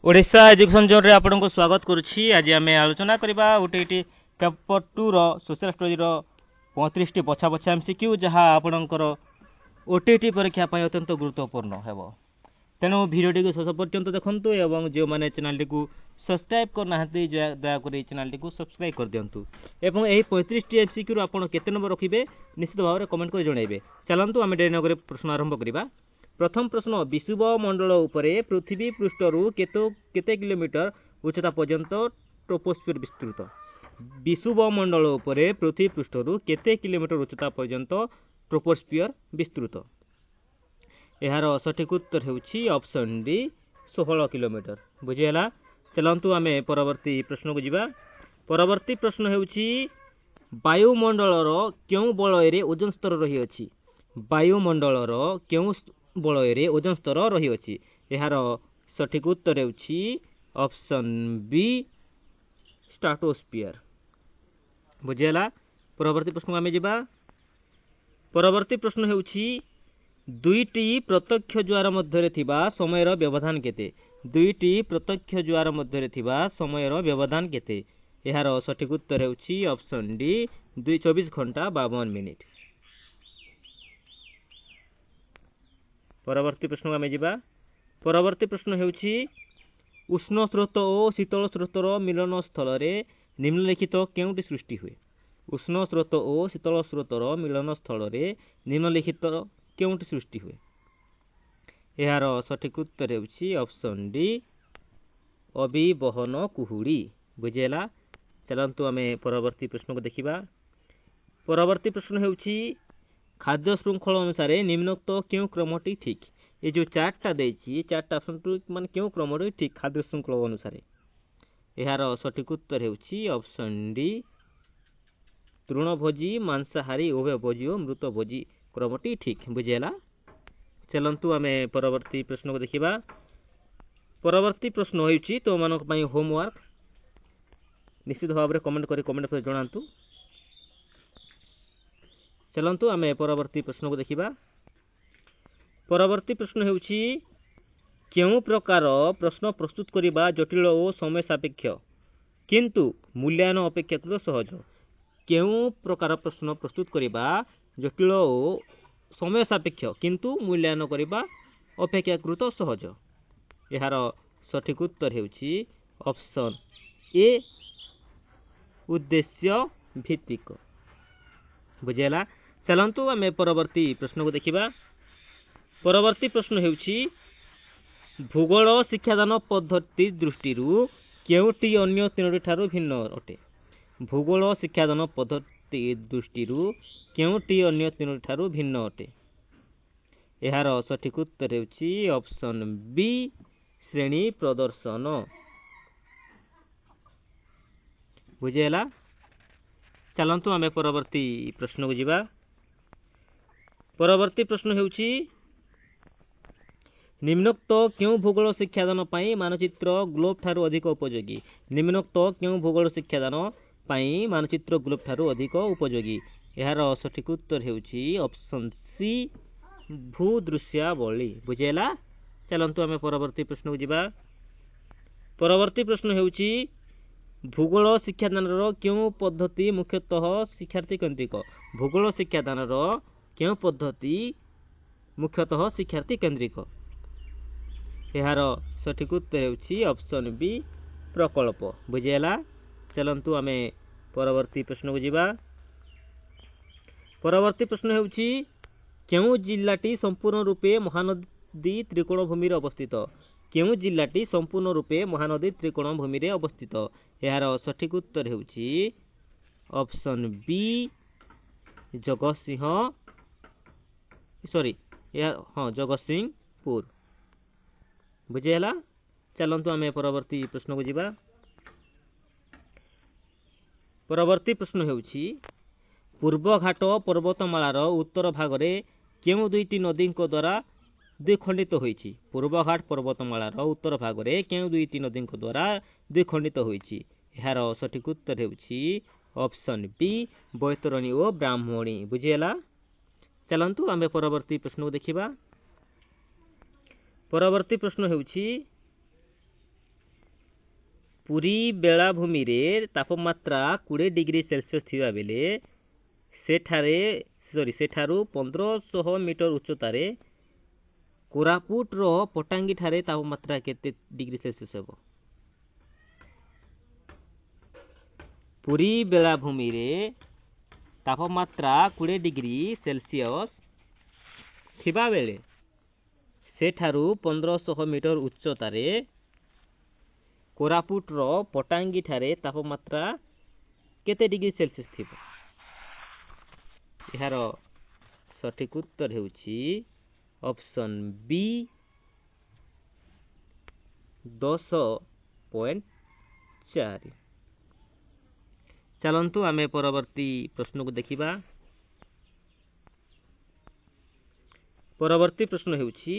Odisha education zone रे आपन को स्वागत करुछि। आज आमे आलोचना करबा ओटीटी पेपर 2 रो सोशल स्टडी रो 35 टी पछा पछा एमसीक्यू जहा आपनकर ओटीटी परीक्षा पय अत्यंत गुरुत्वपूर्ण हेबो। तेनो वीडियो टी को शेष पर्यंत देखंतु एवं जो माने चैनल टी को सब्सक्राइब करना हते दया करी चैनल टी को सब्सक्राइब कर दियंतु एवं एही 35 टी एमसीक्यू रो आपन केते नंबर रखिबे निश्चित भाव रे कमेंट कर जणाइबे। चलंतु आमे डेरी नगरे प्रश्न आरंभ करबा। प्रथम प्रश्न विषुव मंडल उपरे पृथ्वी पृष्ठरू केते किलोमीटर उच्चता पर्यंत ट्रोपोस्फियर विस्तृत। विषुव मंडल उपरे पृथ्वी पृष्ठरू केते किलोमीटर उच्चता पर्यंत ट्रोपोस्फियर विस्तृत। यार सठिक उत्तर हेउछि ऑप्शन डी 16 किलोमीटर। बुझियला। चलंतु आमे परवर्ती प्रश्न को जिबा। परवर्ती प्रश्न हेउछि वायुमंडलर केउ बलयरे ओजोन स्तर रही अछि। वायुमंडलर केउ बलयरे ओजोन स्तर रही अछि। यार सठिक उत्तर हेउछि ऑप्शन बी स्ट्राटोस्फियर। बुझियला। परवर्ती प्रश्न आमे जिबा। परवर्ती प्रश्न हेउछि दुईटी प्रत्यक्ष ज्वार मध्यरे थिबा समयर व्यवधान केते। दुईटी प्रत्यक्ष ज्वार मध्यरे थिबा समयर व्यवधान केते। यार सठिक उत्तर हेउछि ऑप्शन डी 24 घंटा 52 मिनिट। परवर्ती प्रश्न आमे जिबा। परवर्ती प्रश्न हेउछि उष्ण स्रोत और शीतल स्रोतर मिलन स्थल रे निम्नलिखित केउटी सृष्टि हुए। उष्ण स्रोत और शीतल स्रोतर मिलन स्थल रे निम्नलिखित केउटी सृष्टि हुए। यार सठिक उत्तर हेउछि ऑप्शन डी अभिवहन कुहुड़ी। बुझेला। चलंतु आमे परवर्ती प्रश्न को देखिबा। परवर्ती प्रश्न हेउछि खाद्य श्रृंखला अनुसार निम्नोक्त क्यों क्रमटी ठीक। ये जो चार्टा देछि चार्टा ऑप्शन टू मान क्यों क्रमटी ठीक खाद्य श्रृंखला अनुसार। यार सठिक उत्तर हेउछि ऑप्शन डी तृणभोजी मांसाहारी उभयभोजी और मृतभोजी क्रमटी ठीक। बुझेला। चलंतु आमे परवर्ती प्रश्न को देखिबा। परवर्ती प्रश्न होइछि तो मानक पई होमवर्क निश्चित भाव रे कमेंट करी कमेंट कर जणांतु। चलंतु आमे परवर्ती प्रश्न को देखिबा। परवर्ती प्रश्न हेउछि केउ प्रकार प्रश्न प्रस्तुत करिबा जटिल और समय सापेक्ष किंतु मूल्यांकन अपेक्षाकृत सहज। केउ प्रकार प्रश्न प्रस्तुत करिबा जटिल और समय सापेक्ष किंतु मूल्यांकन करिबा अपेक्षाकृत सहज। यार सठिक उत्तर हेउछि ऑप्शन ए उद्देश्य भित्तिक। बुझेला। चलंतु आमे परवर्ती प्रश्न को देखिबा। परवर्ती प्रश्न हेउछि भूगोल शिक्षादान पद्धति दृष्टि केउटी अन्य तीनोटी ठारू भिन्न अटे। भूगोल शिक्षादान पद्धति दृष्टि केउटी अन्य तीनोटी ठारू भिन्न अटे। यार सठिक उत्तर हेउछि ऑप्शन बी श्रेणी प्रदर्शन। बुझेला। चलंतु आमे परवर्ती प्रश्न को जिबा। परवर्ती प्रश्न हेउछि निम्नोक्त क्यों भूगोल शिक्षादान पई मानचित्र ग्लोब ठारू अधिक उपयोगी। निम्नोक्त क्यों भूगोल शिक्षादान पई मानचित्र ग्लोब ठारू अधिक उपयोगी। यार सठिक उत्तर हेउछि ऑप्शन सी भूदृश्यावली। बुझेला। चलंतु आमे परवर्ती प्रश्न को जिबा। परवर्ती प्रश्न हेउछि भूगोल शिक्षादान रो क्यों पद्धति मुख्यतः शिक्षार्थी केंद्रिक। भूगोल शिक्षादान रो क्यों पद्धति मुख्यतः शिक्षार्थी केंद्रिक। यार सठिक उत्तर हेउछि ऑप्शन बी प्रकल्प। बुझेला। चलंतु आमे परवर्ती प्रश्न को जिबा। परवर्ती प्रश्न हेउछि केउ जिल्लाटी संपूर्ण रूपे महानदी त्रिकोण भूमि रे अवस्थित। केउ जिल्लाटी संपूर्ण रूपे महानदी त्रिकोण भूमि रे अवस्थित। यार सठिक उत्तर हेउछि ऑप्शन बी जगतसिंहपुर। बुझेला। चलंतु आमे परवर्ती प्रश्न को जिबा। परवर्ती प्रश्न हेउछि पूर्वघाट पर्वतमालार उत्तर भाग रे केउ दुईटी नदी द्वारा द्विखंडित होईछि। पूर्वघाट पर्वतमालार उत्तर भाग रे केउ दुईटी नदी द्वारा द्विखंडित होईछि। यार सठिक उत्तर हेउछि ऑप्शन बी बैतरणी और ब्राह्मणी। बुझेला। चलंतु आमे परवर्ती प्रश्न को देखिबा। परवर्ती प्रश्न हेउछि ପୁରୀ ବେଳାଭୂମିରେ ତାପମାତ୍ରା 20 ଡିଗ୍ରୀ ସେଲସିୟସ୍ ଥିବା ବେଲେ ସେଠାରୁ 1500 ମିଟର ଉଚ୍ଚତାରେ କୋରାପୁଟର ପଟାଙ୍ଗୀ ଠାରେ ତାପମାତ୍ରା କେତେ ଡିଗ୍ରୀ ସେଲସିୟସ୍ ହେବ? ପୁରୀ ବେଳାଭୂମିରେ ତାପମାତ୍ରା 20 ଡିଗ୍ରୀ ସେଲସିୟସ୍ ଥିବା ବେଳେ ସେଠାରୁ 1500 ମିଟର ଉଚ୍ଚତାରେ କୋରାପୁଟର ପଟାଙ୍ଗୀ ଠାରେ ତାପମାତ୍ରା କେତେ ଡିଗ୍ରୀ ସେଲସିୟସ୍ ଥିବ? ଏହାର ସଠିକ ଉତ୍ତର ହେଉଛି ଅପସନ୍ ବି 10.4। ଚାଲନ୍ତୁ ଆମେ ପରବର୍ତ୍ତୀ ପ୍ରଶ୍ନକୁ ଦେଖିବା। ପରବର୍ତ୍ତୀ ପ୍ରଶ୍ନ ହେଉଛି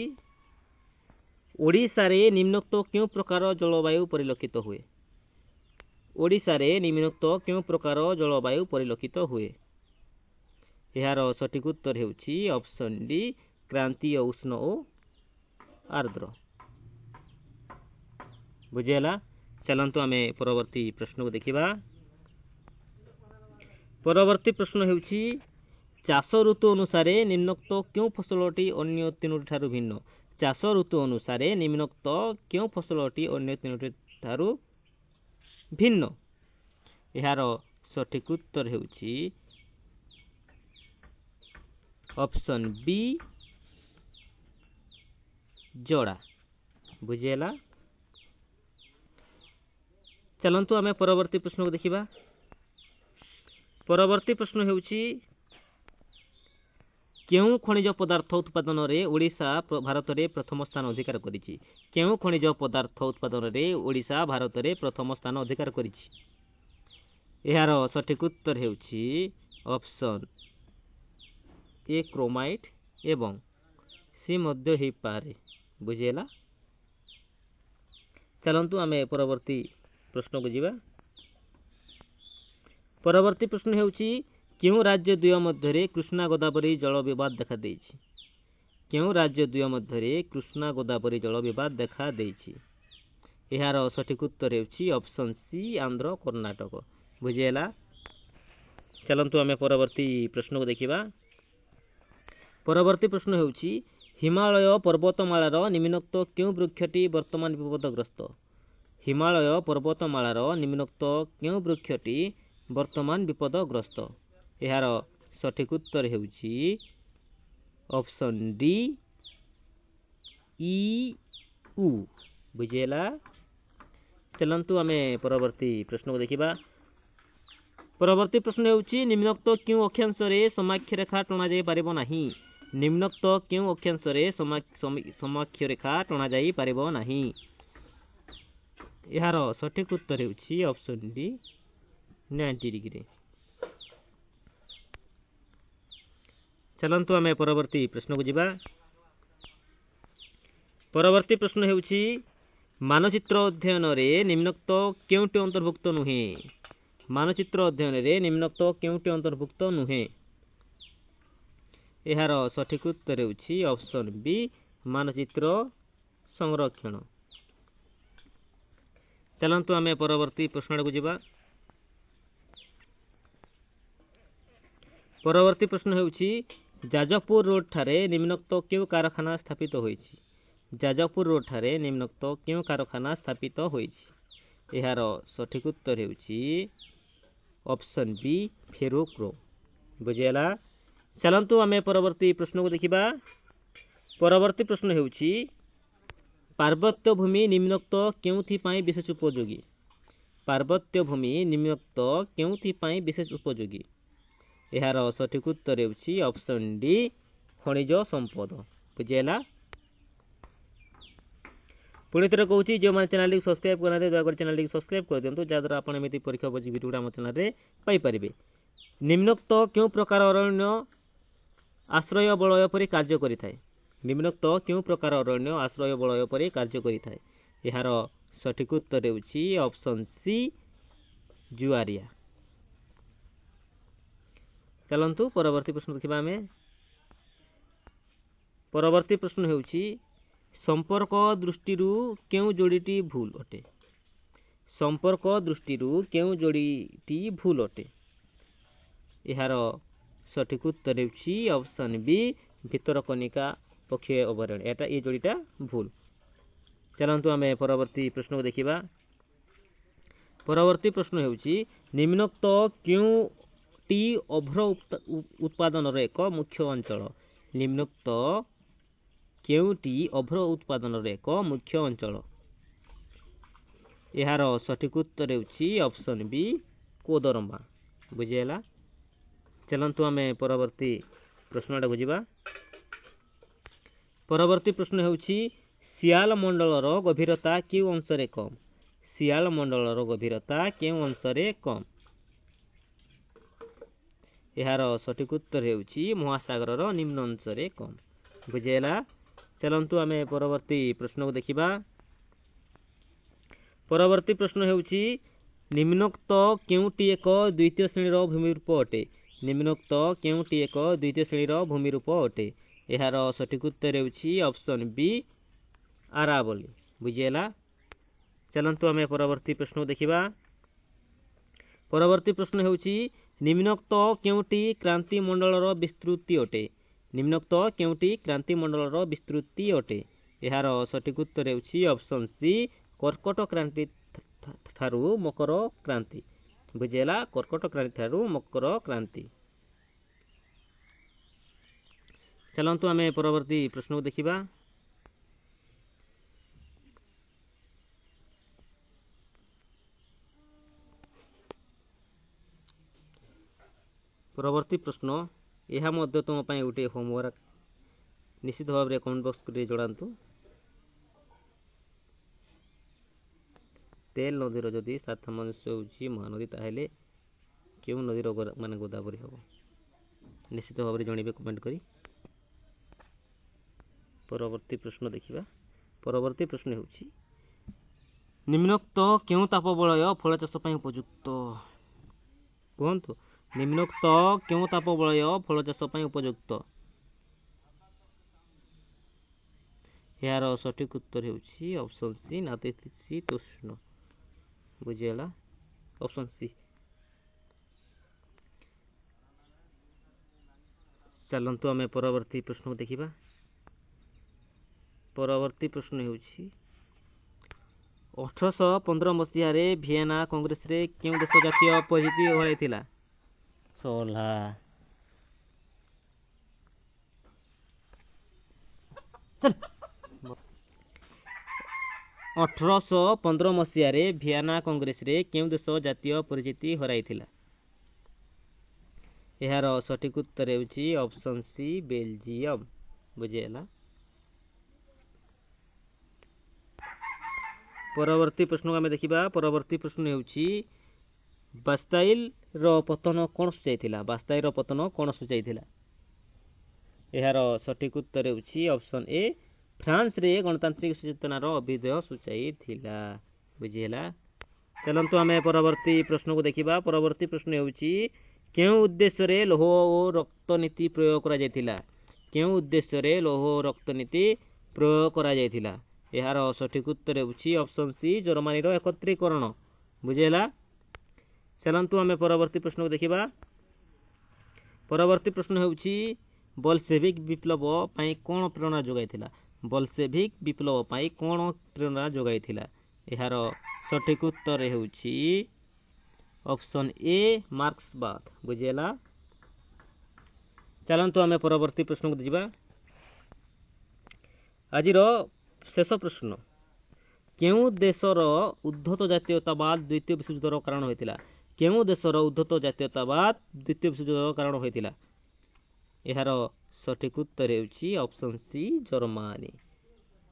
ଓଡ଼ିଶାରେ ନିମ୍ନୋକ୍ତ କେଉଁ ପ୍ରକାର ଜଳବାୟୁ ପରିଲକ୍ଷିତ ହୁଏ? ଓଡ଼ିଶାରେ ନିମ୍ନୋକ୍ତ କେଉଁ ପ୍ରକାର ଜଳବାୟୁ ପରିଲକ୍ଷିତ ହୁଏ? ଏହାର ସଠିକ ଉତ୍ତର ହେଉଛି ଅପସନ୍ ଡି କ୍ରାନ୍ତୀୟ ଉଷ୍ଣ ଓ ଆର୍ଦ୍ର। ବୁଝିହେଲା? ଚାଲନ୍ତୁ ଆମେ ପରବର୍ତ୍ତୀ ପ୍ରଶ୍ନକୁ ଦେଖିବା। ପରବର୍ତ୍ତୀ ପ୍ରଶ୍ନ ହେଉଛି ଚାଷ ଋତୁ ଅନୁସାରେ ନିମ୍ନୋକ୍ତ କେଉଁ ଫସଲଟି ଅନ୍ୟ ତିନୋଟି ଠାରୁ ଭିନ୍ନ? ଚାଷ ଋତୁ ଅନୁସାରେ ନିମ୍ନୋକ୍ତ କେଉଁ ଫସଲଟି ଅନ୍ୟ ତିନୋଟି ଠାରୁ ଭିନ୍ନ? ଏହାର ସଠିକ ଉତ୍ତର ହେଉଛି ଅପସନ୍ ବି ଜଡ଼ା। ବୁଝିହେଲା? ଚାଲନ୍ତୁ ଆମେ ପରବର୍ତ୍ତୀ ପ୍ରଶ୍ନକୁ ଦେଖିବା। ପରବର୍ତ୍ତୀ ପ୍ରଶ୍ନ ହେଉଛି କେଉଁ ଖଣିଜ ପଦାର୍ଥ ଉତ୍ପାଦନରେ ଓଡ଼ିଶା ଭାରତରେ ପ୍ରଥମ ସ୍ଥାନ ଅଧିକାର କରିଛି? କେଉଁ ଖଣିଜ ପଦାର୍ଥ ଉତ୍ପାଦନରେ ଓଡ଼ିଶା ଭାରତରେ ପ୍ରଥମ ସ୍ଥାନ ଅଧିକାର କରିଛି? ଏହାର ସଠିକ ଉତ୍ତର ହେଉଛି ଅପସନ୍ ଏ କ୍ରୋମାଇଟ୍ ଏବଂ ସି ମଧ୍ୟ ହେଇପାରେ। ବୁଝିହେଲା? ଚାଲନ୍ତୁ ଆମେ ପରବର୍ତ୍ତୀ ପ୍ରଶ୍ନକୁ ଯିବା। ପରବର୍ତ୍ତୀ ପ୍ରଶ୍ନ ହେଉଛି କେଉଁ ରାଜ୍ୟ ଦ୍ୱୟ ମଧ୍ୟରେ କୃଷ୍ଣା ଗୋଦାବରୀ ଜଳ ବିବାଦ ଦେଖାଦେଇଛି? କେଉଁ ରାଜ୍ୟ ଦ୍ୱୟ ମଧ୍ୟରେ କୃଷ୍ଣା ଗୋଦାବରୀ ଜଳ ବିବାଦ ଦେଖାଦେଇଛି? ଏହାର ସଠିକ ଉତ୍ତର ହେଉଛି ଅପସନ୍ ସି ଆନ୍ଧ୍ର କର୍ଣ୍ଣାଟକ। ବୁଝିହେଲା? ଚାଲନ୍ତୁ ଆମେ ପରବର୍ତ୍ତୀ ପ୍ରଶ୍ନକୁ ଦେଖିବା। ପରବର୍ତ୍ତୀ ପ୍ରଶ୍ନ ହେଉଛି ହିମାଳୟ ପର୍ବତମାଳାର ନିମ୍ନୋକ୍ତ କେଉଁ ବୃକ୍ଷଟି ବର୍ତ୍ତମାନ ବିପଦଗ୍ରସ୍ତ? ହିମାଳୟ ପର୍ବତମାଳାର ନିମ୍ନୋକ୍ତ କେଉଁ ବୃକ୍ଷଟି ବର୍ତ୍ତମାନ ବିପଦଗ୍ରସ୍ତ? ଏହାର ସଠିକ ଉତ୍ତର ହେଉଛି ଅପସନ୍ ଡି ଇଉ। ବୁଝିହେଲା? ଚାଲନ୍ତୁ ଆମେ ପରବର୍ତ୍ତୀ ପ୍ରଶ୍ନକୁ ଦେଖିବା। ପରବର୍ତ୍ତୀ ପ୍ରଶ୍ନ ହେଉଛି ନିମ୍ନୋକ୍ତ କେଉଁ ଅକ୍ଷାଂଶରେ ସମାକ୍ଷ ରେଖା ଟଣାଯାଇ ପାରିବ ନାହିଁ? ନିମ୍ନୋକ୍ତ କେଉଁ ଅକ୍ଷାଂଶରେ ସମାକ୍ଷ ରେଖା ଟଣାଯାଇ ପାରିବ ନାହିଁ? ଏହାର ସଠିକ ଉତ୍ତର ହେଉଛି ଅପସନ୍ ଡି 90 ଡିଗ୍ରୀ। ଚାଲନ୍ତୁ ଆମେ ପରବର୍ତ୍ତୀ ପ୍ରଶ୍ନକୁ ଯିବା। ପରବର୍ତ୍ତୀ ପ୍ରଶ୍ନ ହେଉଛି ମାନଚିତ୍ର ଅଧ୍ୟୟନରେ ନିମ୍ନୋକ୍ତ କେଉଁଟି ଅନ୍ତର୍ଭୁକ୍ତ ନୁହେଁ? ମାନଚିତ୍ର ଅଧ୍ୟୟନରେ ନିମ୍ନୋକ୍ତ କେଉଁଟି ଅନ୍ତର୍ଭୁକ୍ତ ନୁହେଁ? ଏହାର ସଠିକ ଉତ୍ତର ହେଉଛି ଅପସନ୍ ବି ମାନଚିତ୍ର ସଂରକ୍ଷଣ। ଚାଲନ୍ତୁ ଆମେ ପରବର୍ତ୍ତୀ ପ୍ରଶ୍ନକୁ ଯିବା। ପରବର୍ତ୍ତୀ ପ୍ରଶ୍ନ ହେଉଛି ଯାଜପୁର ରୋଡ ଠାରେ ନିମ୍ନୋକ୍ତ କେଉଁ କାରଖାନା ସ୍ଥାପିତ ହୋଇଛି? ଯାଜପୁର ରୋଡ ଠାରେ ନିମ୍ନୋକ୍ତ କେଉଁ କାରଖାନା ସ୍ଥାପିତ ହୋଇଛି? ଏହାର ସଠିକ ଉତ୍ତର ହେଉଛି ଅପସନ୍ ବି ଫେରୋକ୍ରୋମ। ବୁଝିହେଲା? ଚାଲନ୍ତୁ ଆମେ ପରବର୍ତ୍ତୀ ପ୍ରଶ୍ନକୁ ଦେଖିବା। ପରବର୍ତ୍ତୀ ପ୍ରଶ୍ନ ହେଉଛି ପାର୍ବତ୍ୟ ଭୂମି ନିମ୍ନୋକ୍ତ କେଉଁଥିପାଇଁ ବିଶେଷ ଉପଯୋଗୀ? ପାର୍ବତ୍ୟ ଭୂମି ନିମ୍ନୋକ୍ତ କେଉଁଥିପାଇଁ ବିଶେଷ ଉପଯୋଗୀ? ଏହାର ସଠିକ ଉତ୍ତର ହେଉଛି ଅପସନ୍ ଡି ଖଣିଜ ସମ୍ପଦ। ବୁଝିହେଲା? ପୁଣି ଥରେ କହୁଛି ଯେଉଁମାନେ ଚ୍ୟାନେଲଟିକୁ ସବସ୍କ୍ରାଇବ୍ କରିନାହାନ୍ତି ଦୟାକରି ଚ୍ୟାନେଲଟିକୁ ସବସ୍କ୍ରାଇବ୍ କରିଦିଅନ୍ତୁ, ଯାହାଦ୍ୱାରା ଆପଣ ଏମିତି ପରୀକ୍ଷା ଭିଡ଼ିଓ ଆମ ଚ୍ୟାନେଲରେ ପାଇପାରିବେ। ନିମ୍ନୋକ୍ତ କେଉଁ ପ୍ରକାର ଅରଣ୍ୟ ଆଶ୍ରୟ ବଳୟ ପରି କାର୍ଯ୍ୟ କରିଥାଏ? ନିମ୍ନୋକ୍ତ କେଉଁ ପ୍ରକାର ଅରଣ୍ୟ ଆଶ୍ରୟ ବଳୟ ପରି କାର୍ଯ୍ୟ କରିଥାଏ? ଏହାର ସଠିକ ଉତ୍ତର ହେଉଛି ଅପସନ୍ ସି ଜୁଆରିଆ। ଚାଲନ୍ତୁ ପରବର୍ତ୍ତୀ ପ୍ରଶ୍ନ ଦେଖିବା ଆମେ। ପରବର୍ତ୍ତୀ ପ୍ରଶ୍ନ ହେଉଛି ସମ୍ପର୍କ ଦୃଷ୍ଟିରୁ କେଉଁ ଯୋଡ଼ିଟି ଭୁଲ ଅଟେ? संपर्क दृष्टि केउं जोड़ीटी भूल अटे यार सठिक उत्तर ହେଉଛି ऑप्शन बी भितरकनिका पक्षी अभयारण्य एटा ये जोड़ीटा भूल। चलंतु आमे परवर्ती प्रश्न को देखिबा। परवर्ती प्रश्न ହେଉଛି निम्नोक्त केउंटी अभ्र उत्पादन एक मुख्य अंचल निम्नोक्त केउंटी अभ्र उत्पादन एक मुख्य अंचल यार सठिक उत्तर ହେଉଛି ऑप्शन बी कोदरमा बुझिहेला। चलंतु आमे परवर्ती प्रश्नटा बुझिबा। परवर्ती प्रश्न ହେଉଛି सियाल मंडलर गभीरता केउ अंशरे कम सियाल मंडलर गभीरता केउ अंशरे कम यार सठिक उत्तर ହେଉଛି महासागरर निम्न अंशरे कम बुझिहेला। चलंतु आमे परवर्ती प्रश्न को देखिबा। परवर्ती प्रश्न ହେଉଛି निम्नोक्त केउंटी एक द्वितीय श्रेणीर भूमिरूप अटे निम्नोक्त केउंटी एक द्वितीय श्रेणीर भूमिरूप अटे यार सठिक उत्तर ହେଉଛି ऑप्शन बी आरावली बुझिहेला। चलंतु आमे परवर्ती प्रश्न को देखिबा। परवर्ती प्रश्न ହେଉଛି निम्नोक्त केउंटी क्रांति मंडलर विस्तृति अटे निम्नोक्त केउंटी क्रांति मंडलर विस्तृति अटे यार सठिक उत्तर ହେଉଛି ऑप्शन सी कर्कट क्रांति ठारू मकर क्रांति बुझिहेला कर्कट क्रांति ठारू मकर क्रांति। चलंतु आमे परवर्ती प्रश्न को देखिबा। परवर्ती प्रश्न यह मध्य तुम पाई गोटे होमवर्क निश्चित भाव में कमेंट बॉक्स कर जणातु। तेल नदीर जदि सातमंश होची महानदी ताहेले केउ नदीर माने गोदावरी हम निश्चित भाव में जनइबे कमेंट करी। परवर्ती प्रश्न देखिबा। परवर्ती प्रश्न होची निम्नोक्त केउ तापबलय फल चाष पई उपयुक्त कहंतु निम्नोक्त केउ तापबलय फल चाष पई उपयुक्त यार सठिक उत्तर होची ऑप्शन सी नातिशीतोष्ण बुझिहेला ऑप्शन सी। चलंतु आमे परवर्ती प्रश्न को देखिबा। परवर्ती प्रश्न होची 1815 मसीहा रे वियना कांग्रेस रे केउ देश जातीय पॉजिटिव होइथिला सोला 1815 मसीहा रे वियना कांग्रेस रे केउ देश जातीय परिचिति हराइथिला यार सठिक उत्तर ହେଉଛି ऑप्शन सी बेल्जियम बुझिहेला। परवर्ती प्रश्न को आमे देखिबा। परवर्ती प्रश्न ହେଉଛି बास्टाइल रो पतन कोन सुचाइथिला बास्टाइल रो पतन कोन सुचाइथिला यार सठिक उत्तर ହେଉଛି ऑप्शन ए फ्रांस रे गणतांत्रिक चेतनार अभ्युदय सुचाइथिला बुझिहेला। चलंतु आमे परवर्ती प्रश्न को देखिबा। परवर्ती प्रश्न ହେଉଛି केउ उद्देश्य रे लौह और रक्त नीति प्रयोग करा जायतिला केउ उद्देश्य रे लौह और रक्त नीति प्रयोग करा जायतिला यार सठिक उत्तर ହେଉଛି ऑप्शन सी जर्मनी रो एकत्रीकरण बुझिहेला। चलंतु आमे परवर्ती प्रश्न को देखिबा। परवर्ती प्रश्न ହେଉଛି बोल्शेविक विप्लव पई कोन प्रेरणा जोगाइथिला बोल्शेविक विप्लव पई कोन प्रेरणा जोगाइथिला यार सठिक उत्तर ହେଉଛି ऑप्शन ए मार्क्सवाद बुझिहेला। चलंतु आमे परवर्ती प्रश्न को देखिबा। आजिर शेष प्रश्न केउ देशर उद्धत जातीयतावाद द्वितीय विश्वयुद्धर कारण होइतिला केउ देशर उद्धत जातीयतावाद द्वितीय विश्वयुद्धर कारण होइतिला यार सठिक उत्तर ହେଉଛି ऑप्शन सी जर्मनी।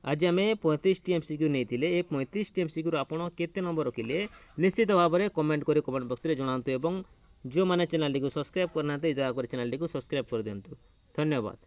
आज आम 35 एमसीक्यू नहीं ए 35 एमसीक्यू आपड़ केते नंबर रखिले निश्चित भाव में कमेंट करी कमेंट बॉक्स में जनातु एवं जो मैंने चैनल को सब्सक्राइब करना दयाकर चैनल को सब्सक्राइब कर दिंतु। धन्यवाद।